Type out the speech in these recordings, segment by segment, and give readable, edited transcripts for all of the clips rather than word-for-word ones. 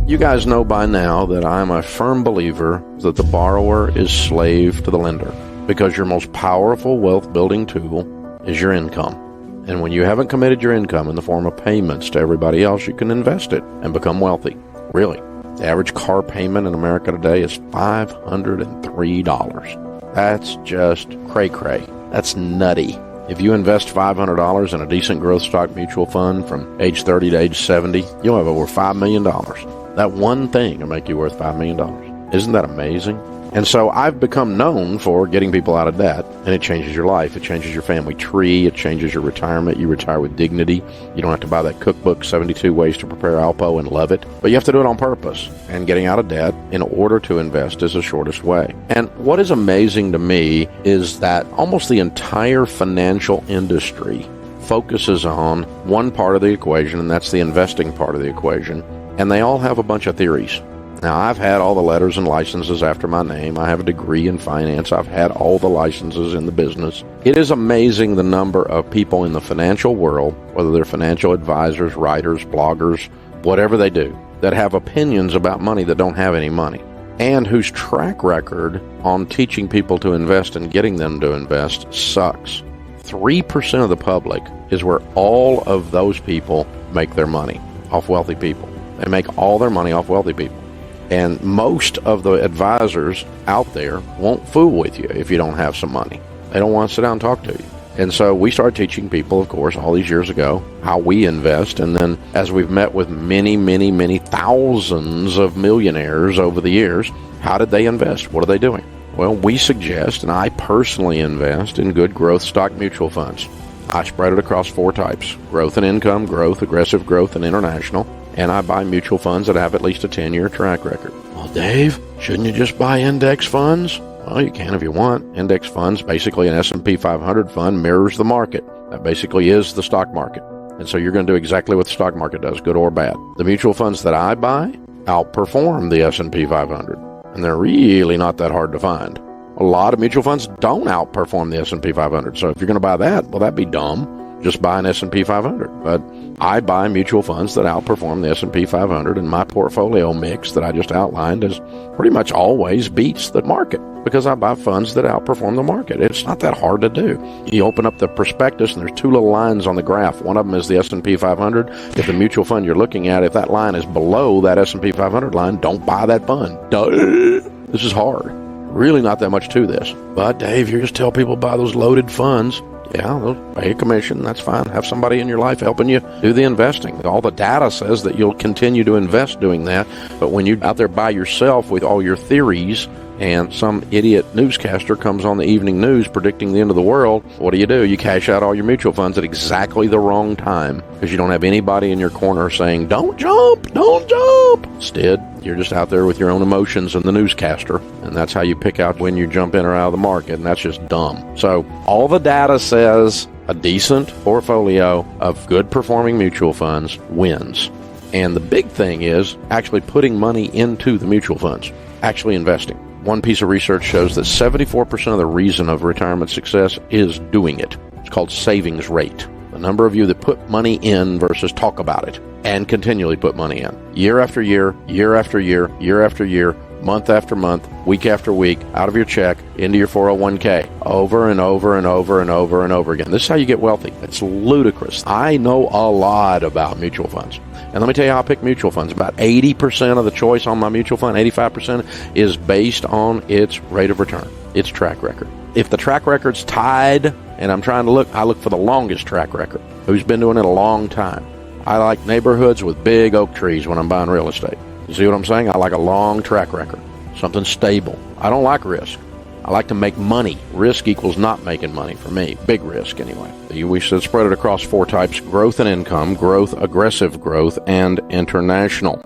You guys know by now that I'm a firm believer that the borrower is slave to the lender, because your most powerful wealth-building tool is your income. And when you haven't committed your income in the form of payments to everybody else, you can invest it and become wealthy. Really. The average car payment in America today is $503. That's just cray-cray. That's nutty. If you invest $500 in a decent growth stock mutual fund from age 30 to age 70, you'll have over $5 million. That one thing will make you worth $5 million. Isn't that amazing? And so I've become known for getting people out of debt, and it changes your life. It changes your family tree. It changes your retirement. You retire with dignity. You don't have to buy that cookbook, 72 Ways to Prepare Alpo, and love it. But you have to do it on purpose. And getting out of debt in order to invest is the shortest way. And what is amazing to me is that almost the entire financial industry focuses on one part of the equation, and that's the investing part of the equation. And they all have a bunch of theories. Now, I've had all the letters and licenses after my name. I have a degree in finance. I've had all the licenses in the business. It is amazing the number of people in the financial world, whether they're financial advisors, writers, bloggers, whatever they do, that have opinions about money that don't have any money, and whose track record on teaching people to invest and getting them to invest sucks. 3% of the public is where all of those people make their money, off wealthy people. They make all their money off wealthy people. And most of the advisors out there won't fool with you if you don't have some money. They don't want to sit down and talk to you. And so we started teaching people, of course, all these years ago, how we invest. And then as we've met with many, many, many thousands of millionaires over the years, how did they invest? What are they doing? Well, we suggest, and I personally invest in good growth stock mutual funds. I spread it across 4 types: growth and income, growth, aggressive growth, and international. And I buy mutual funds that have at least a 10-year track record. Well, Dave, shouldn't you just buy index funds? Well, you can if you want. Index funds, basically an S&P 500 fund, mirrors the market. That basically is the stock market. And so you're going to do exactly what the stock market does, good or bad. The mutual funds that I buy outperform the S&P 500. And they're really not that hard to find. A lot of mutual funds don't outperform the S&P 500. So if you're going to buy that, well, that'd be dumb. Just buy an S&P 500. But I buy mutual funds that outperform the S&P 500, and my portfolio mix that I just outlined is pretty much always beats the market because I buy funds that outperform the market. It's not that hard to do. You open up the prospectus, and there's 2 little lines on the graph. One of them is the S&P 500. If the mutual fund you're looking at, if that line is below that S&P 500 line, don't buy that fund. Duh. This is hard. Really not that much to this. But, Dave, you just tell people buy those loaded funds. Yeah, they'll pay a commission. That's fine. Have somebody in your life helping you do the investing. All the data says that you'll continue to invest doing that. But when you're out there by yourself with all your theories and some idiot newscaster comes on the evening news predicting the end of the world, what do? You cash out all your mutual funds at exactly the wrong time because you don't have anybody in your corner saying, don't jump, don't jump. Instead, you're just out there with your own emotions and the newscaster, and that's how you pick out when you jump in or out of the market, and that's just dumb. So all the data says a decent portfolio of good performing mutual funds wins. And the big thing is actually putting money into the mutual funds, actually investing. One piece of research shows that 74% of the reason of retirement success is doing it. It's called savings rate. The number of you that put money in versus talk about it and continually put money in. Year after year, year after year, year after year, month after month, week after week, out of your check, into your 401k, over and over and over and over and over again. This is how you get wealthy. It's ludicrous. I know a lot about mutual funds. And let me tell you how I pick mutual funds. About 80% of the choice on my mutual fund, 85%, is based on its rate of return, its track record. If the track record's tied, and I'm trying to look, I look for the longest track record. Who's been doing it a long time? I like neighborhoods with big oak trees when I'm buying real estate. You see what I'm saying? I like a long track record, something stable. I don't like risk. I like to make money. Risk equals not making money for me. Big risk, anyway. We should spread it across 4 types: growth and income, growth, aggressive growth, and international.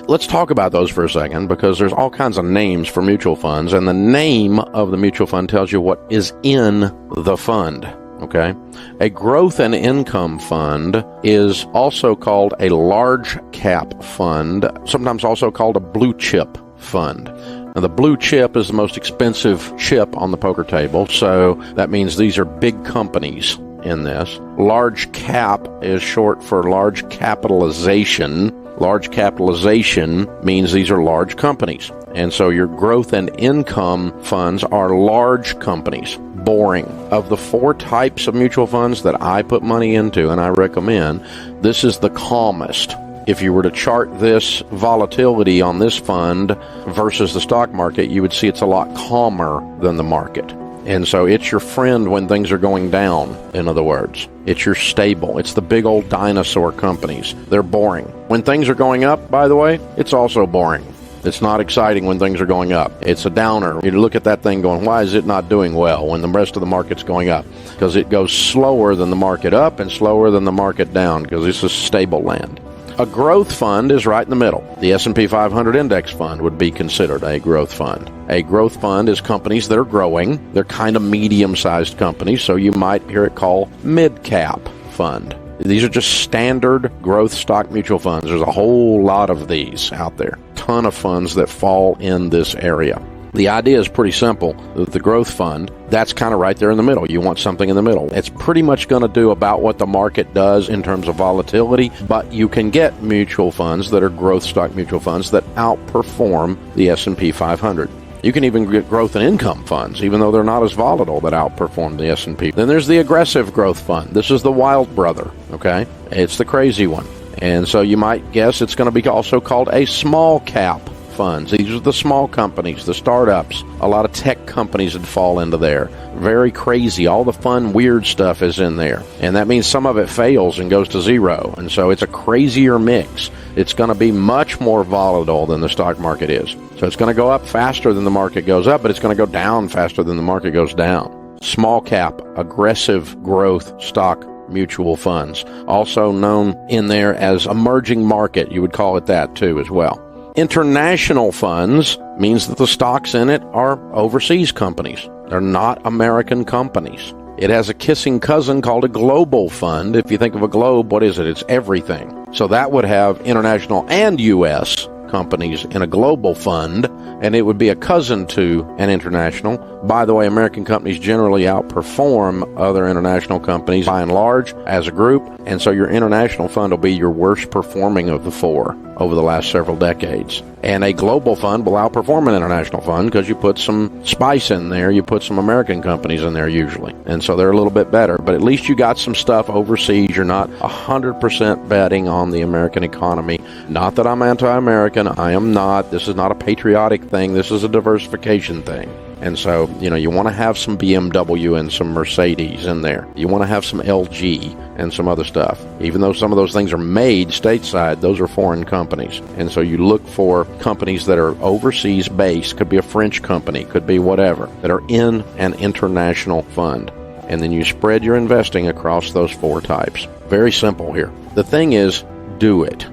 Let's talk about those for a second, because there's all kinds of names for mutual funds, and the name of the mutual fund tells you what is in the fund. Okay? A growth and income fund is also called a large cap fund, sometimes also called a blue chip fund. Now, the blue chip is the most expensive chip on the poker table, so that means these are big companies in this. Large cap is short for large capitalization, Large capitalization means these are large companies. And so your growth and income funds are large companies. Boring. Of the 4 types of mutual funds that I put money into and I recommend, this is the calmest. If you were to chart this volatility on this fund versus the stock market, you would see it's a lot calmer than the market. And so it's your friend when things are going down, in other words. It's your stable. It's the big old dinosaur companies. They're boring. When things are going up, by the way, it's also boring. It's not exciting when things are going up. It's a downer. You look at that thing going, why is it not doing well when the rest of the market's going up? Because it goes slower than the market up and slower than the market down, because this is stable land. A growth fund is right in the middle. The S&P 500 index fund would be considered a growth fund. A growth fund is companies that are growing. They're kind of medium-sized companies, so you might hear it called mid-cap fund. These are just standard growth stock mutual funds. There's a whole lot of these out there. Ton of funds that fall in this area. The idea is pretty simple. The growth fund, that's kind of right there in the middle. You want something in the middle. It's pretty much going to do about what the market does in terms of volatility, but you can get mutual funds that are growth stock mutual funds that outperform the S&P 500. You can even get growth and income funds, even though they're not as volatile, that outperform the S&P. Then there's the aggressive growth fund. This is the wild brother, okay? It's the crazy one. And so you might guess it's going to be also called a small cap funds. These are the small companies, the startups. A lot of tech companies would fall into there. Very crazy. All the fun, weird stuff is in there. And that means some of it fails and goes to zero. And so it's a crazier mix. It's going to be much more volatile than the stock market is. So it's going to go up faster than the market goes up, but it's going to go down faster than the market goes down. Small cap, aggressive growth stock mutual funds, also known in there as emerging market. You would call it that too as well. International funds means that the stocks in it are overseas companies. They're not American companies. It has a kissing cousin called a global fund. If you think of a globe, what is it? It's everything. So that would have international and U.S. companies in a global fund, and it would be a cousin to an international. By the way, American companies generally outperform other international companies by and large as a group, and so your international fund will be your worst performing of the 4 over the last several decades. And a global fund will outperform an international fund because you put some spice in there, you put some American companies in there usually, and so they're a little bit better. But at least you got some stuff overseas. You're not 100% betting on the American economy. Not that I'm anti-American. I am not. This is not a patriotic thing. This is a diversification thing. And so, you want to have some BMW and some Mercedes in there. You want to have some LG and some other stuff. Even though some of those things are made stateside, those are foreign companies. And so you look for companies that are overseas based, could be a French company, could be whatever, that are in an international fund. And then you spread your investing across those 4 types. Very simple here. The thing is, do it.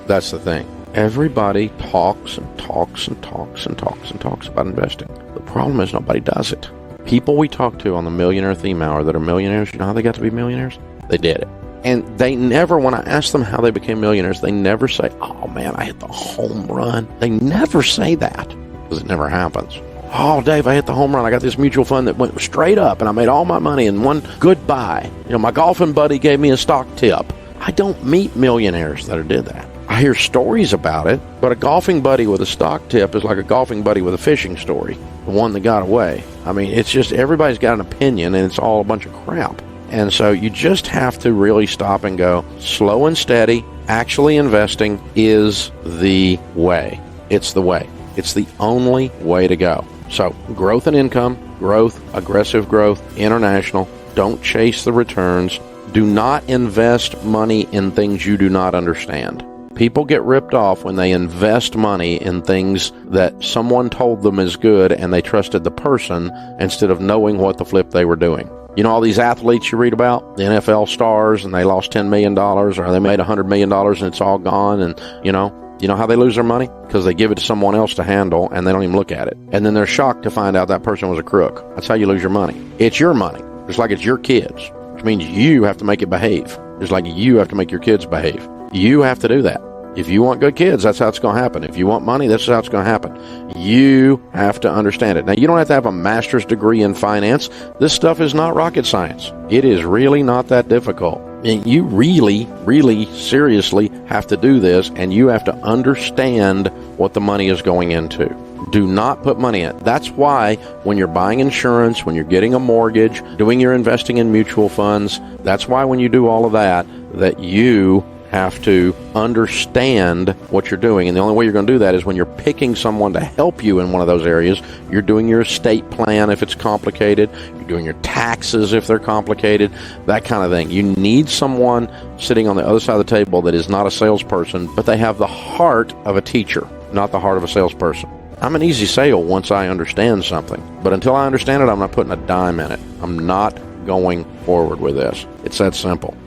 That's the thing. Everybody talks and talks and talks and talks and talks about investing. The problem is nobody does it. People we talk to on the Millionaire Theme Hour that are millionaires, you know how they got to be millionaires? They did it. And they never, when I ask them how they became millionaires, they never say, oh man, I hit the home run. They never say that because it never happens. Oh, Dave, I hit the home run. I got this mutual fund that went straight up and I made all my money in one good buy. My golfing buddy gave me a stock tip. I don't meet millionaires that did that. I hear stories about it, but a golfing buddy with a stock tip is like a golfing buddy with a fishing story, the one that got away. I mean, it's just everybody's got an opinion, and it's all a bunch of crap. And so you just have to really stop and go slow and steady. Actually investing is the way. It's the way. It's the only way to go. So growth and income, growth, aggressive growth, international. Don't chase the returns. Do not invest money in things you do not understand. People get ripped off when they invest money in things that someone told them is good and they trusted the person instead of knowing what the flip they were doing. All these athletes you read about, the NFL stars, and they lost $10 million or they made $100 million and it's all gone. And, you know how they lose their money? Because they give it to someone else to handle and they don't even look at it. And then they're shocked to find out that person was a crook. That's how you lose your money. It's your money. Just like it's your kids, which means you have to make it behave. Just like you have to make your kids behave. You have to do that. If you want good kids, that's how it's going to happen. If you want money, that's how it's going to happen. You have to understand it. Now, you don't have to have a master's degree in finance. This stuff is not rocket science. It is really not that difficult. And you really, really seriously have to do this, and you have to understand what the money is going into. Do not put money in. That's why when you're buying insurance, when you're getting a mortgage, doing your investing in mutual funds, that's why when you do all of that, that you have to understand what you're doing. And the only way you're going to do that is when you're picking someone to help you in one of those areas. You're doing your estate plan if it's complicated. You're doing your taxes if they're complicated, that kind of thing. You need someone sitting on the other side of the table that is not a salesperson, but they have the heart of a teacher, not the heart of a salesperson. I'm an easy sale once I understand something, but until I understand it, I'm not putting a dime in it. I'm not going forward with this. It's that simple.